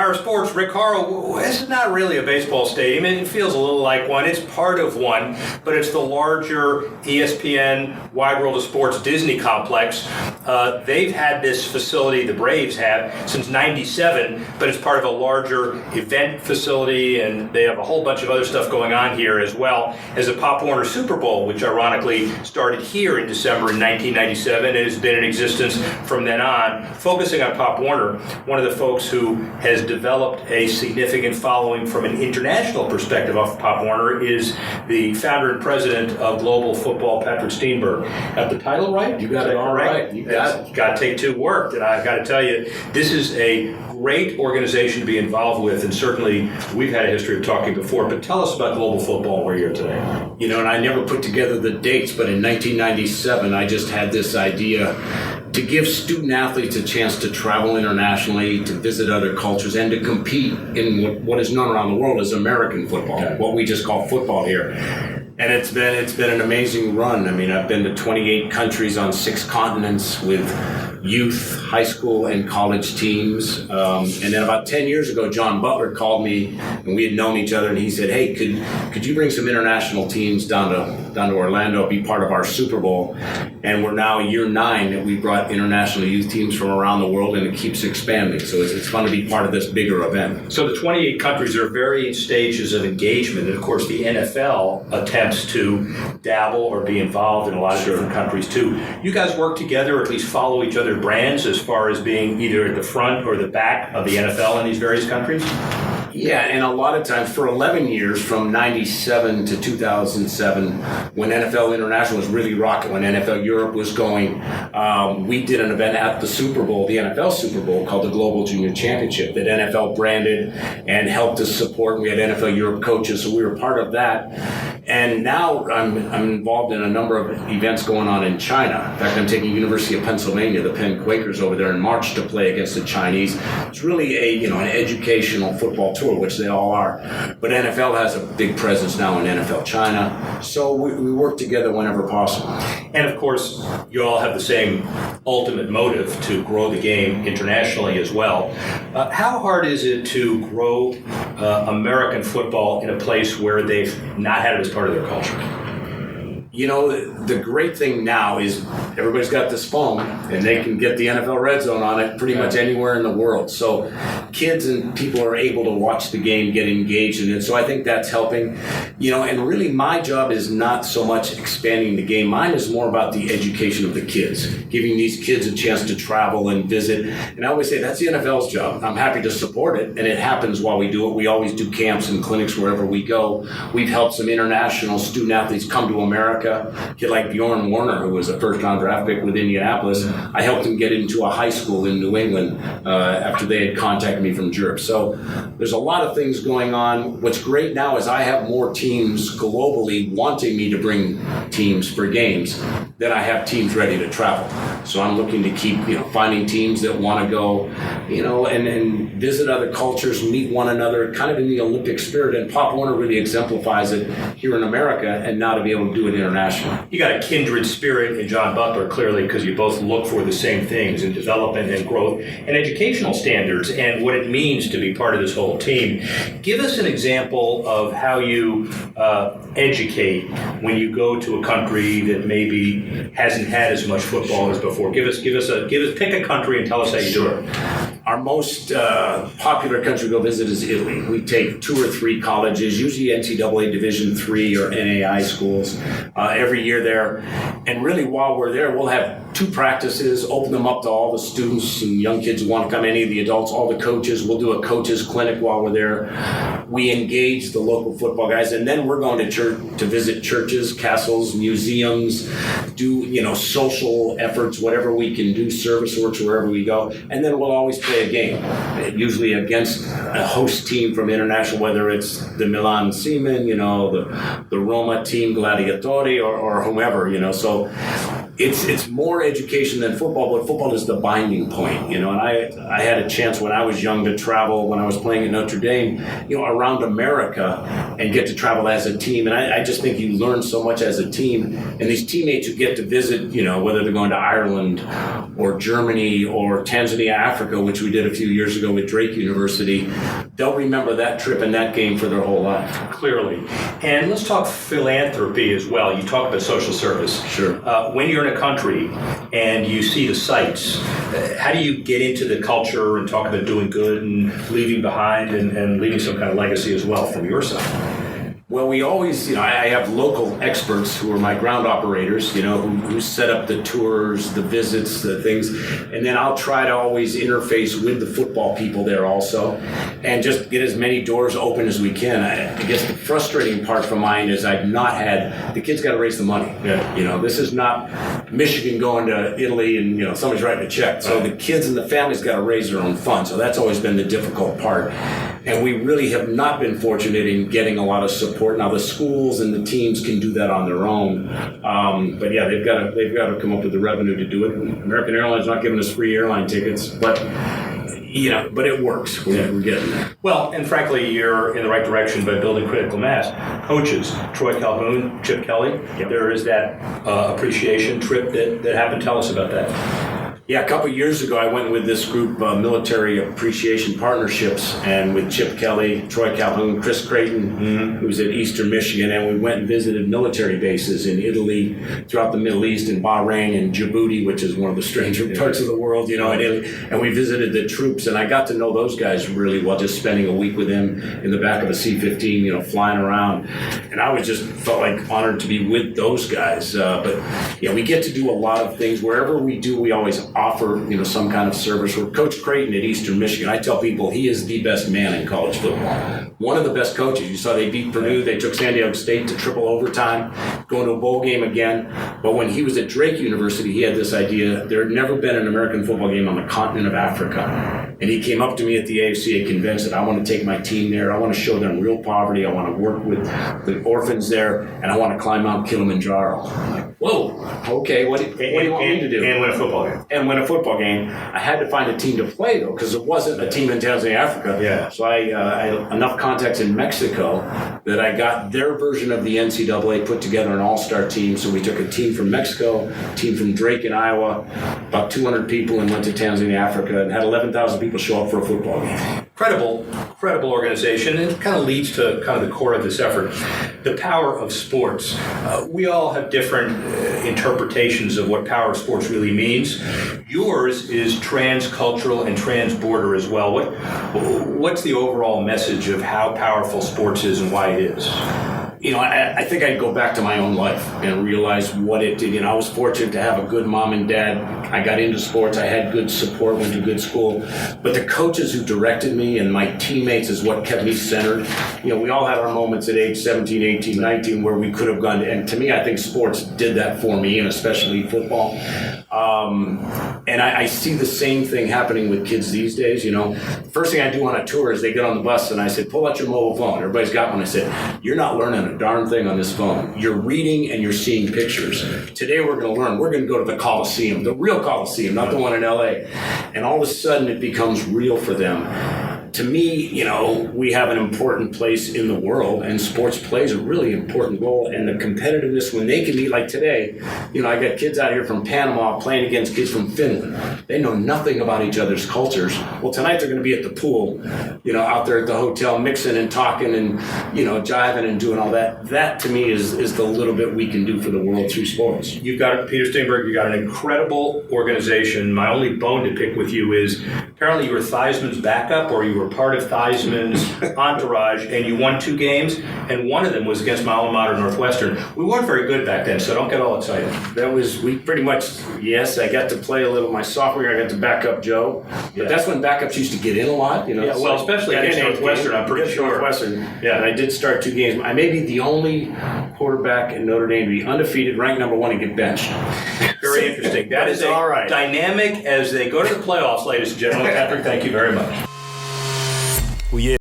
Empire Sports, Rick Horrow. This is not really a baseball stadium. It feels a little like one. It's part of one, but it's the larger ESPN Wide World of Sports Disney complex. They've had this facility, the Braves have, since '97, but it's part of a larger event facility, and they have a whole bunch of other stuff going on here, as well as the Pop Warner Super Bowl, which ironically started here in December in 1997 and has been in existence from then on. Focusing on Pop Warner, one of the folks who has developed a significant following from an international perspective off of Pop Warner is the founder and president of Global Football, Patrick Steenberge. Got the title right? You got it all right. You got it. Got to take two worked, and I've got to tell you, this is a great organization to be involved with, and certainly we've had a history of talking before, but tell us about Global Football, where you're today. You know, and I never put together the dates, but in 1997, I just had this idea to give student athletes a chance to travel internationally, to visit other cultures, and to compete in what is known around the world as American football, what we just call football here. And it's been an amazing run. I mean, I've been to 28 countries on 6 continents with youth, high school, and college teams. And then about 10 years ago, John Butler called me, and we had known each other, and he said, "Hey, could you bring some international teams down to Orlando, be part of our Super Bowl?" And we're now year 9 that we brought international youth teams from around the world, and it keeps expanding. So it's fun to be part of this bigger event. So the 28 countries are varying stages of engagement, and of course the NFL attempts to dabble or be involved in a lot of different countries too. You guys work together, or at least follow each other's brands as far as being either at the front or the back of the NFL in these various countries? Yeah, and a lot of times for 11 years, from 97 to 2007, when NFL International was really rocking, when NFL Europe was going, we did an event at the Super Bowl, the NFL Super Bowl, called the Global Junior Championship that NFL branded and helped us support. We had NFL Europe coaches, so we were part of that. And now I'm involved in a number of events going on in China. In fact, I'm taking University of Pennsylvania, the Penn Quakers, over there in March to play against the Chinese. It's really an educational football tour, which they all are. But NFL has a big presence now in NFL China, so we work together whenever possible. And of course, you all have the same ultimate motive to grow the game internationally as well. How hard is it to grow American football in a place where they've not had it as part of their culture? You know, the great thing now is everybody's got this phone, and they can get the NFL Red Zone on it pretty much anywhere in the world. So kids and people are able to watch the game, get engaged in it. So I think that's helping. You know, and really my job is not so much expanding the game. Mine is more about the education of the kids, giving these kids a chance to travel and visit. And I always say that's the NFL's job. I'm happy to support it, and it happens while we do it. We always do camps and clinics wherever we go. We've helped some international student athletes come to America. A kid like Bjorn Warner, who was a first-round draft pick with Indianapolis, I helped him get into a high school in New England after they had contacted me from Europe. So there's a lot of things going on. What's great now is I have more teams globally wanting me to bring teams for games than I have teams ready to travel. So I'm looking to keep, finding teams that want to go, and visit other cultures, meet one another, kind of in the Olympic spirit. And Pop Warner really exemplifies it here in America, and now to be able to do it internationally. You got a kindred spirit in John Butler, clearly, because you both look for the same things in development and growth and educational standards and what it means to be part of this whole team. Give us an example of how you educate when you go to a country that maybe hasn't had as much football as before. Pick a country and tell us how you do it. Our most popular country to go visit is Italy. We take 2 or 3 colleges, usually NCAA Division III or NAI schools, every year there. And really, while we're there, we'll have 2 practices, open them up to all the students and young kids who want to come, any of the adults, all the coaches. We'll do a coaches clinic while we're there. We engage the local football guys, and then we're going to church to visit churches, castles, museums, do social efforts, whatever we can do, service works wherever we go. And then we'll always play a game, usually against a host team from international, whether it's the Milan Seamen, the Roma team Gladiatori, or whomever. So it's more education than football, but football is the binding point, And I had a chance when I was young to travel when I was playing at Notre Dame, around America and get to travel as a team. And I just think you learn so much as a team. And these teammates who get to visit, whether they're going to Ireland or Germany or Tanzania, Africa, which we did a few years ago with Drake University, they'll remember that trip and that game for their whole life. Clearly. And let's talk philanthropy as well. You talk about social service. Sure. When you're in a country and you see the sights, how do you get into the culture and talk about doing good and leaving behind and leaving some kind of legacy as well from your side? Well, we always, I have local experts who are my ground operators, who set up the tours, the visits, the things. And then I'll try to always interface with the football people there also and just get as many doors open as we can. I guess the frustrating part for mine is I've not had, the kids got to raise the money. Yeah. This is not Michigan going to Italy and, somebody's writing a check. So the kids and the families got to raise their own funds. So that's always been the difficult part. And we really have not been fortunate in getting a lot of support. Now the schools and the teams can do that on their own, but yeah, they've got to come up with the revenue to do it. American Airlines not giving us free airline tickets, but but it works. We're getting there. Well, and frankly, you're in the right direction by building critical mass. Coaches, Troy Calhoun, Chip Kelly. Yep. There is that appreciation trip that happened. Tell us about that. Yeah, a couple of years ago, I went with this group, Military Appreciation Partnerships, and with Chip Kelly, Troy Calhoun, Chris Creighton, who's at Eastern Michigan, and we went and visited military bases in Italy, throughout the Middle East, in Bahrain and Djibouti, which is one of the stranger parts of the world, in Italy. And we visited the troops, and I got to know those guys really well, just spending a week with them in the back of a C-15, flying around. And I was just felt like honored to be with those guys. But we get to do a lot of things. Wherever we do, we always offer, some kind of service. With Coach Creighton at Eastern Michigan, I tell people he is the best man in college football. One of the best coaches. You saw they beat Purdue. They took San Diego State to triple overtime, going to a bowl game again. But when he was at Drake University, he had this idea. There had never been an American football game on the continent of Africa. And he came up to me at the AFCA convention. I want to take my team there. I want to show them real poverty. I want to work with the orphans there. And I want to climb Mount Kilimanjaro. I'm like, whoa, okay, what do you want me to do? And win a football game. And win a football game. I had to find a team to play, though, because there wasn't a team in Tanzania, Africa. Yeah. So I had enough contacts in Mexico that I got their version of the NCAA, put together an all-star team. So we took a team from Mexico, a team from Drake in Iowa, about 200 people, and went to Tanzania, Africa, and had 11,000 people show up for a football game. Credible organization, and it kind of leads to kind of the core of this effort, the power of sports. We all have different interpretations of what power of sports really means. Yours is transcultural and transborder as well. What's the overall message of how powerful sports is and why it is? I think I'd go back to my own life and realize what it did. I was fortunate to have a good mom and dad. I got into sports. I had good support, went to good school. But the coaches who directed me and my teammates is what kept me centered. We all had our moments at age 17, 18, 19 where we could have gone. And to me, I think sports did that for me, and especially football. And I see the same thing happening with kids these days. First thing I do on a tour is they get on the bus and I said, pull out your mobile phone. Everybody's got one. I said, you're not learning a darn thing on this phone. You're reading and you're seeing pictures. Today we're going to learn. We're going to go to the Coliseum, the real Coliseum, not the one in LA. And all of a sudden it becomes real for them. To me, we have an important place in the world, and sports plays a really important role. And the competitiveness, when they can be like today, I got kids out here from Panama playing against kids from Finland. They know nothing about each other's cultures. Well, tonight they're going to be at the pool, out there at the hotel, mixing and talking and, jiving and doing all that. That to me is the little bit we can do for the world through sports. You've got Peter Steenberge. You've got an incredible organization. My only bone to pick with you is apparently you were Theismann's backup, or you were part of Theismann's entourage, and you won 2 games, and one of them was against my alma mater, Northwestern. We weren't very good back then, so don't get all excited. We pretty much, yes, I got to play a little. My sophomore year, I got to back up Joe. But that's when backups used to get in a lot. Yeah, well, especially against Northwestern, I'm pretty sure. Northwestern, yeah. And I did start 2 games. I may be the only quarterback in Notre Dame to be undefeated, ranked number 1, and get benched. Very interesting. That is all right. Dynamic as they go to the playoffs, ladies and gentlemen. Patrick, thank you very much. Well, yeah.